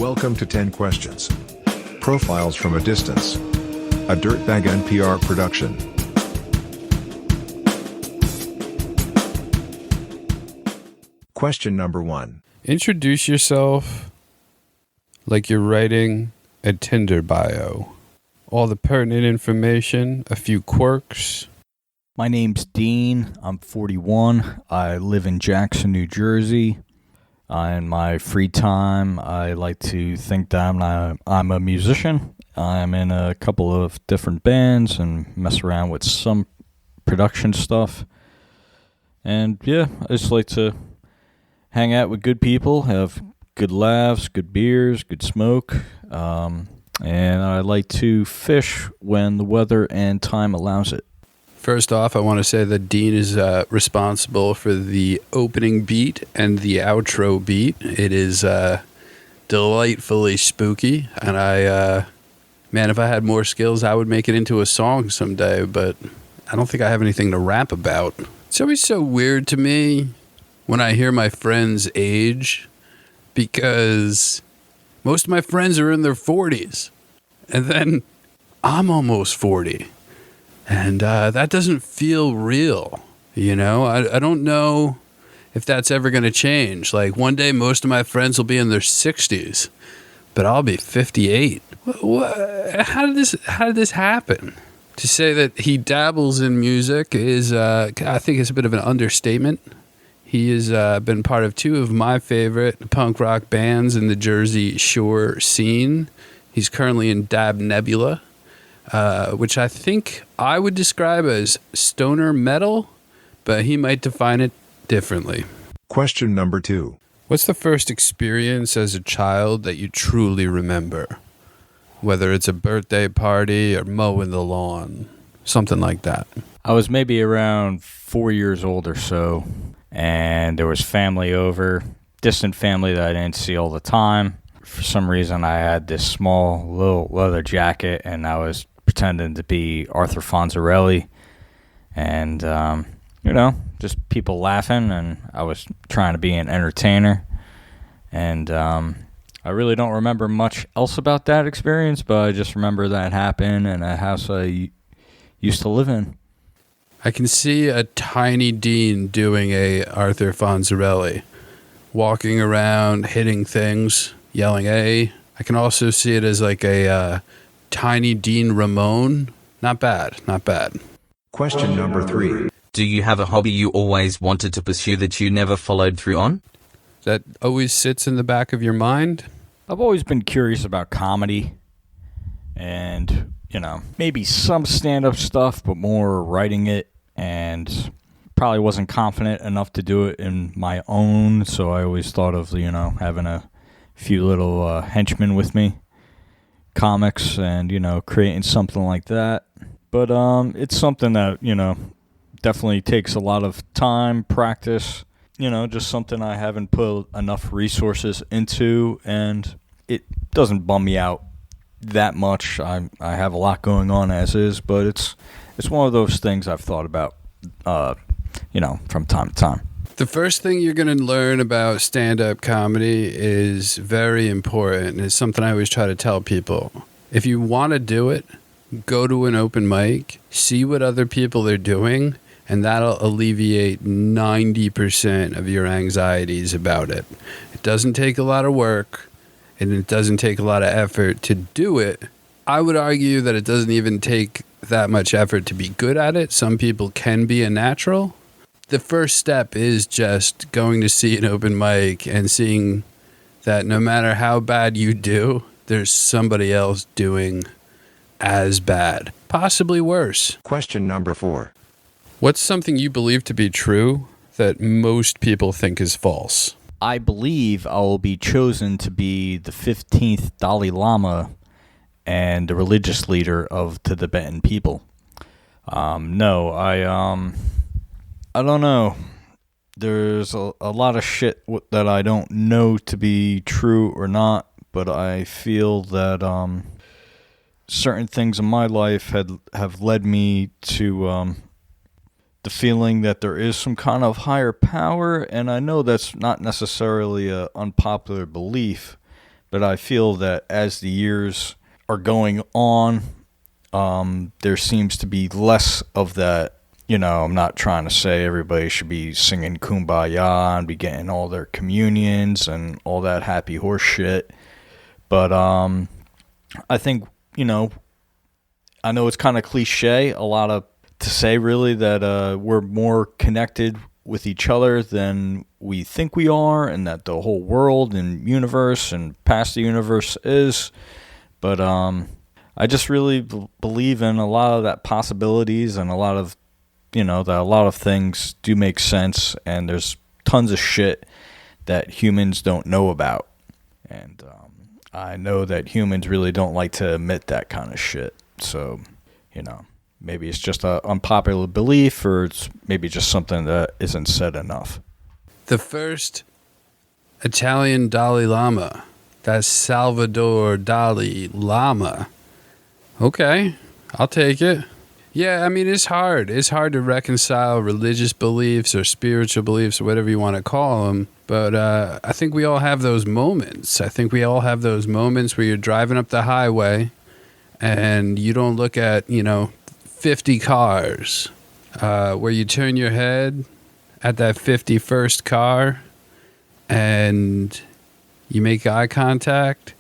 Welcome to 10 Questions. Profiles from a Distance. A Dirtbag NPR production. Question number 1. Introduce yourself like you're writing a Tinder bio. All the pertinent information, a few quirks. My name's Dean. I'm 41. I live in Jackson, New Jersey. In my free time, I like to think that I'm a musician. I'm in a couple of different bands and mess around with some production stuff. And yeah, I just like to hang out with good people, have good laughs, good beers, good smoke. And I like to fish when the weather and time allows it. First off, I want to say that Dean is responsible for the opening beat and the outro beat. It is delightfully spooky, and man, if I had more skills, I would make it into a song someday, but I don't think I have anything to rap about. It's always so weird to me when I hear my friends' age, because most of my friends are in their 40s, and then I'm almost 40. And that doesn't feel real, you know? I don't know if that's ever going to change. Like, one day most of my friends will be in their 60s, but I'll be 58. How did this happen? To say that he dabbles in music is, I think it's a bit of an understatement. He has been part of two of my favorite punk rock bands in the Jersey Shore scene. He's currently in Dab Nebula, which I think I would describe as stoner metal, but he might define it differently. Question number 2. What's the first experience as a child that you truly remember? Whether it's a birthday party or mowing the lawn, something like that. I was maybe around 4 years old or so, and there was family over, distant family that I didn't see all the time. For some reason, I had this small little leather jacket, and I was pretending to be Arthur Fonzarelli, and just people laughing, and I was trying to be an entertainer, and I really don't remember much else about that experience, but I just remember that happened in a house I used to live in. I can see a tiny Dean doing a Arthur Fonzarelli, walking around, hitting things, yelling "A." I can also see it as like a tiny Dean Ramone. Not bad, not bad. Question number 3. Do you have a hobby you always wanted to pursue that you never followed through on? That always sits in the back of your mind? I've always been curious about comedy and, maybe some stand-up stuff, but more writing it, and probably wasn't confident enough to do it in my own, so I always thought of, having a few little henchmen with me, comics, and, creating something like that. But it's something that, definitely takes a lot of time, practice, just something I haven't put enough resources into, and it doesn't bum me out that much. I have a lot going on as is, but it's one of those things I've thought about, from time to time. The first thing you're going to learn about stand-up comedy is very important. It's something I always try to tell people. If you want to do it, go to an open mic, see what other people are doing, and that'll alleviate 90% of your anxieties about it. It doesn't take a lot of work, and it doesn't take a lot of effort to do it. I would argue that it doesn't even take that much effort to be good at it. Some people can be a natural. The first step is just going to see an open mic and seeing that no matter how bad you do, there's somebody else doing as bad, possibly worse. Question number 4. What's something you believe to be true that most people think is false? I believe I will be chosen to be the 15th Dalai Lama and the religious leader of the Tibetan people. No, I don't know. There's a lot of shit that I don't know to be true or not, but I feel that certain things in my life have led me to the feeling that there is some kind of higher power, and I know that's not necessarily an unpopular belief, But I feel that as the years are going on, there seems to be less of that. I'm not trying to say everybody should be singing Kumbaya and be getting all their communions and all that happy horse shit. But I think, I know it's kind of cliche, to say really that we're more connected with each other than we think we are, and that the whole world and universe and past the universe is. But I just really believe in a lot of that possibilities, and a lot of that a lot of things do make sense, and there's tons of shit that humans don't know about. And I know that humans really don't like to admit that kind of shit. So, maybe it's just an unpopular belief, or it's maybe just something that isn't said enough. The first Italian Dalai Lama. That's Salvador Dalai Lama. Okay, I'll take it. Yeah, I mean, it's hard. It's hard to reconcile religious beliefs or spiritual beliefs or whatever you want to call them. But I think we all have those moments. I think we all have those moments where you're driving up the highway and you don't look at, 50 cars, where you turn your head at that 51st car and you make eye contact.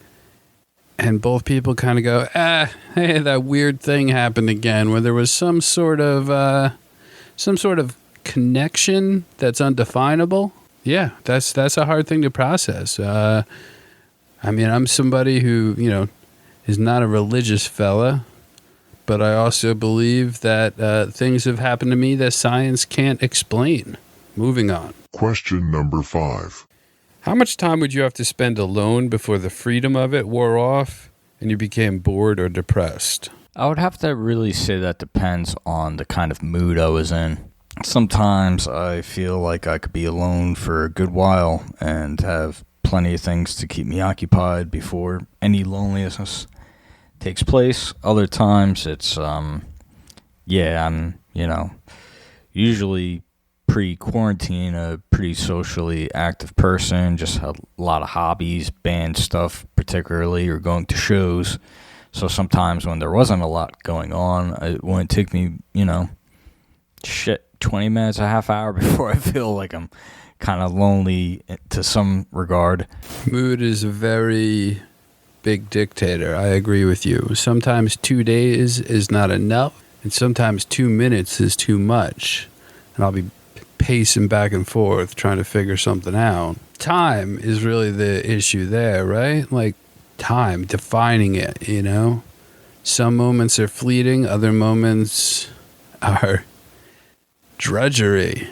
And both people kind of go, hey, that weird thing happened again, where there was some sort of connection that's undefinable. Yeah, that's a hard thing to process. I mean, I'm somebody who, is not a religious fella, but I also believe that things have happened to me that science can't explain. Moving on. Question number 5. How much time would you have to spend alone before the freedom of it wore off and you became bored or depressed? I would have to really say that depends on the kind of mood I was in. Sometimes I feel like I could be alone for a good while and have plenty of things to keep me occupied before any loneliness takes place. Other times it's, I'm, usually pre-quarantine a pretty socially active person, just had a lot of hobbies, band stuff particularly, or going to shows. So sometimes when there wasn't a lot going on, it wouldn't take me, 20 minutes, a half hour before I feel like I'm kind of lonely to some regard. Mood is a very big dictator. I agree with you. Sometimes 2 days is not enough, and sometimes 2 minutes is too much. And I'll be pacing back and forth trying to figure something out. Time is really the issue there, right? Like time, defining it, Some moments are fleeting, other moments are drudgery.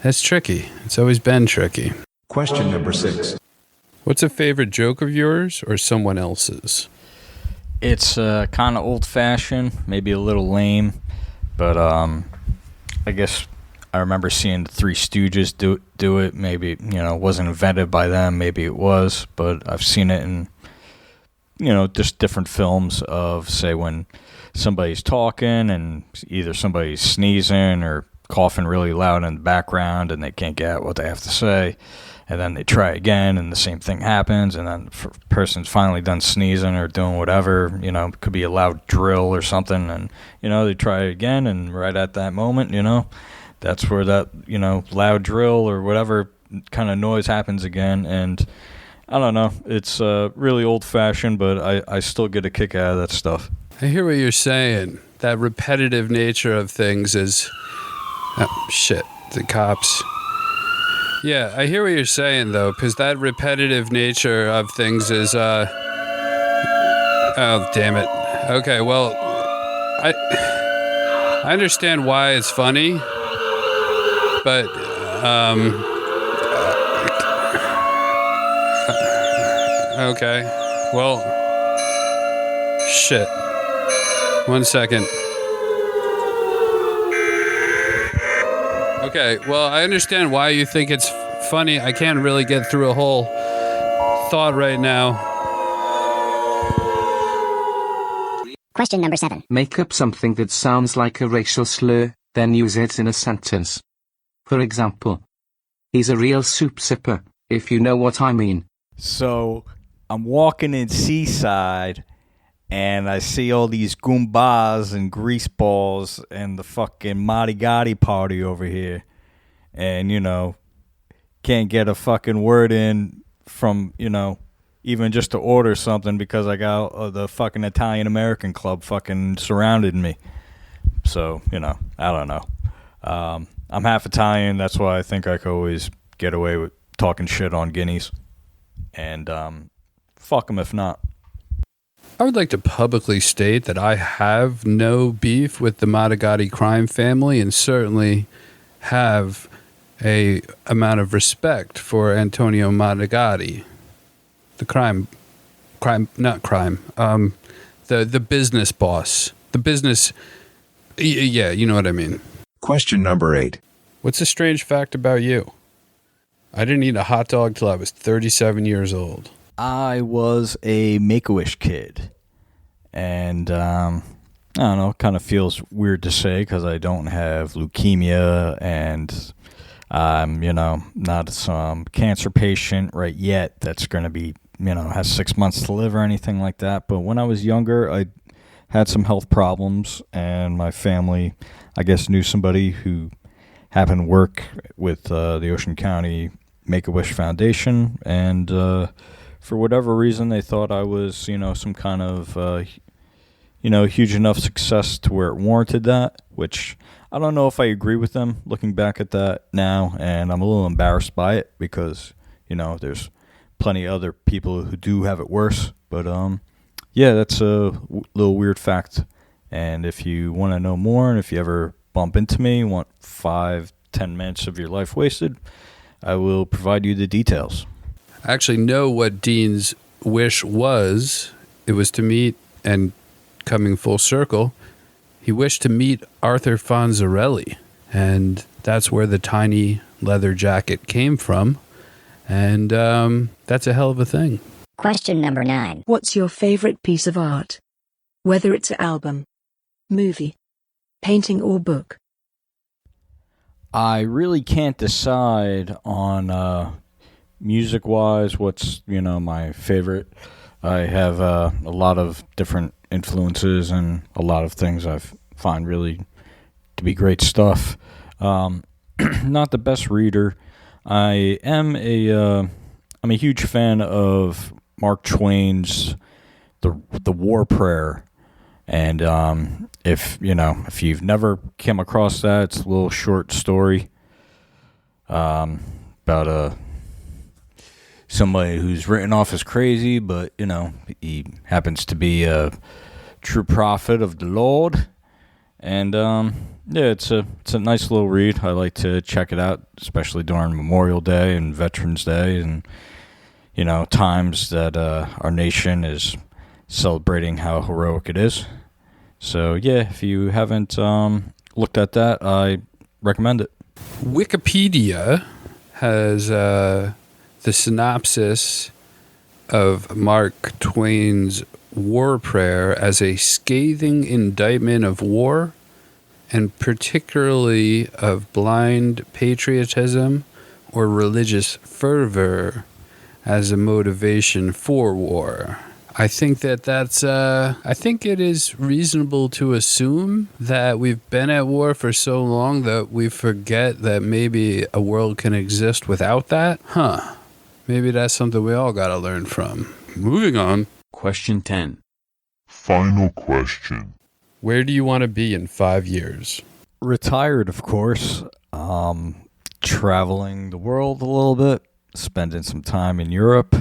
That's tricky. It's always been tricky. Question number 6. What's a favorite joke of yours or someone else's? It's kind of old-fashioned, maybe a little lame, but I guess I remember seeing the Three Stooges do it. Maybe, it wasn't invented by them. Maybe it was, but I've seen it in, just different films of, say, when somebody's talking and either somebody's sneezing or coughing really loud in the background and they can't get what they have to say. And then they try again and the same thing happens. And then the person's finally done sneezing or doing whatever, it could be a loud drill or something. And, they try again, and right at that moment, that's where that, loud drill or whatever kind of noise happens again. And I don't know. It's really old-fashioned, but I still get a kick out of that stuff. I hear what you're saying. That repetitive nature of things is... Oh, shit. The cops. Yeah, I hear what you're saying, though, because that repetitive nature of things is... Oh, damn it. Okay, well... I understand why it's funny, but... Okay. Well, shit. 1 second. Okay, well, I understand why you think it's funny. I can't really get through a whole thought right now. Question number 7. Make up something that sounds like a racial slur, then use it in a sentence. For example, he's a real soup sipper, if you know what I mean. So I'm walking in Seaside, and I see all these Goombas and greaseballs and the fucking Madigati party over here. And, can't get a fucking word in from, even just to order something because I got the fucking Italian American club fucking surrounded me. So, I don't know. I'm half Italian. That's why I think I could always get away with talking shit on guineas. And fuck them if not. I would like to publicly state that I have no beef with the Madigati crime family and certainly have a amount of respect for Antonio Madigati. The the business boss. The business, yeah, you know what I mean. Question number 8. What's a strange fact about you? I didn't eat a hot dog till I was 37 years old. I was a Make-A-Wish kid. And, I don't know, it kind of feels weird to say because I don't have leukemia and I'm, not some cancer patient right yet that's going to be, has 6 months to live or anything like that. But when I was younger, I had some health problems and my family, I guess, knew somebody who happened to work with the Ocean County Make-A-Wish Foundation, and for whatever reason, they thought I was, some kind of, huge enough success to where it warranted that, which I don't know if I agree with them looking back at that now, and I'm a little embarrassed by it because, there's plenty of other people who do have it worse, but, yeah, that's a little weird fact, and if you want to know more, and if you ever bump into me, want 5-10 minutes of your life wasted, I will provide you the details. I actually know what Dean's wish was. It was to meet, and coming full circle, he wished to meet Arthur Fonzarelli. And that's where the tiny leather jacket came from. And that's a hell of a thing. Question number 9. What's your favorite piece of art? Whether it's an album, movie, painting, or book. I really can't decide on music-wise what's, my favorite. I have a lot of different influences and a lot of things I find really to be great stuff. Not the best reader. I'm a huge fan of Mark Twain's The War Prayer. And if you've never come across that, it's a little short story about somebody who's written off as crazy, but he happens to be a true prophet of the Lord. And yeah, it's a nice little read. I like to check it out, especially during Memorial Day and Veterans Day, and times that our nation is celebrating how heroic it is. So yeah, if you haven't looked at that, I recommend it. Wikipedia has the synopsis of Mark Twain's War Prayer as a scathing indictment of war, and particularly of blind patriotism or religious fervor as a motivation for war. I think I think it is reasonable to assume that we've been at war for so long that we forget that maybe a world can exist without that. Maybe that's something we all gotta learn from. Moving on. Question 10. Final question. Where do you want to be in 5 years? Retired, of course. Traveling the world a little bit. Spending some time in Europe.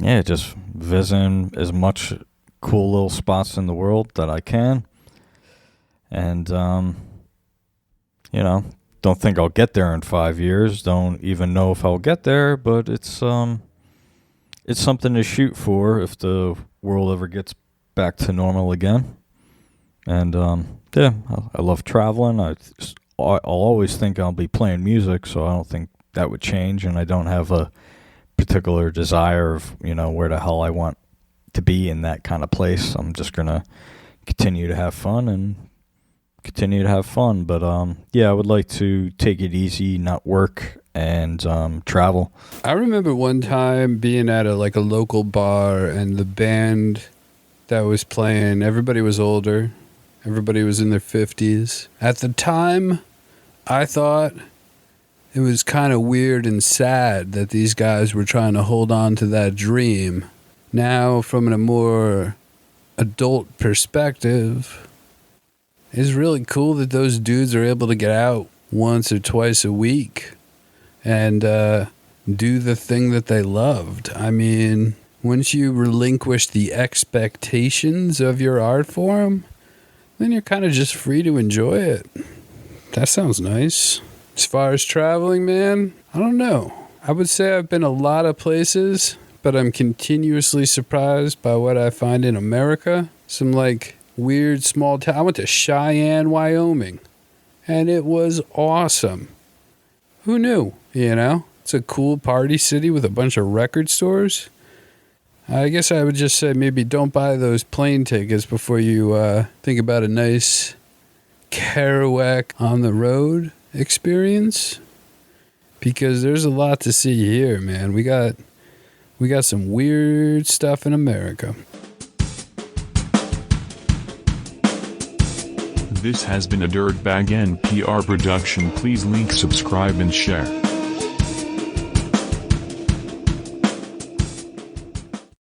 Yeah, just visiting as much cool little spots in the world that I can. And, don't think I'll get there in 5 years. Don't even know if I'll get there, but it's something to shoot for if the world ever gets back to normal again. And, yeah, I love traveling. I'll always think I'll be playing music, so I don't think that would change, and I don't have a particular desire of where the hell I want to be in that kind of place. I'm just gonna continue to have fun and continue to have fun. But yeah, I would like to take it easy, not work, and travel. I remember one time being at a local bar, and the band that was playing, everybody was older. Everybody was in their 50s. At the time, I thought it was kind of weird and sad that these guys were trying to hold on to that dream. Now, from a more adult perspective, it's really cool that those dudes are able to get out once or twice a week and do the thing that they loved. I mean, once you relinquish the expectations of your art form, then you're kind of just free to enjoy it. That sounds nice. As far as traveling, man, I don't know. I would say I've been a lot of places, but I'm continuously surprised by what I find in America. Some weird small town. I went to Cheyenne, Wyoming, and it was awesome. Who knew, It's a cool party city with a bunch of record stores. I guess I would just say maybe don't buy those plane tickets before you think about a nice Kerouac on the road experience, because there's a lot to see here, man. We got some weird stuff in America. This has been a Dirtbag NPR production. Please link, subscribe, and share.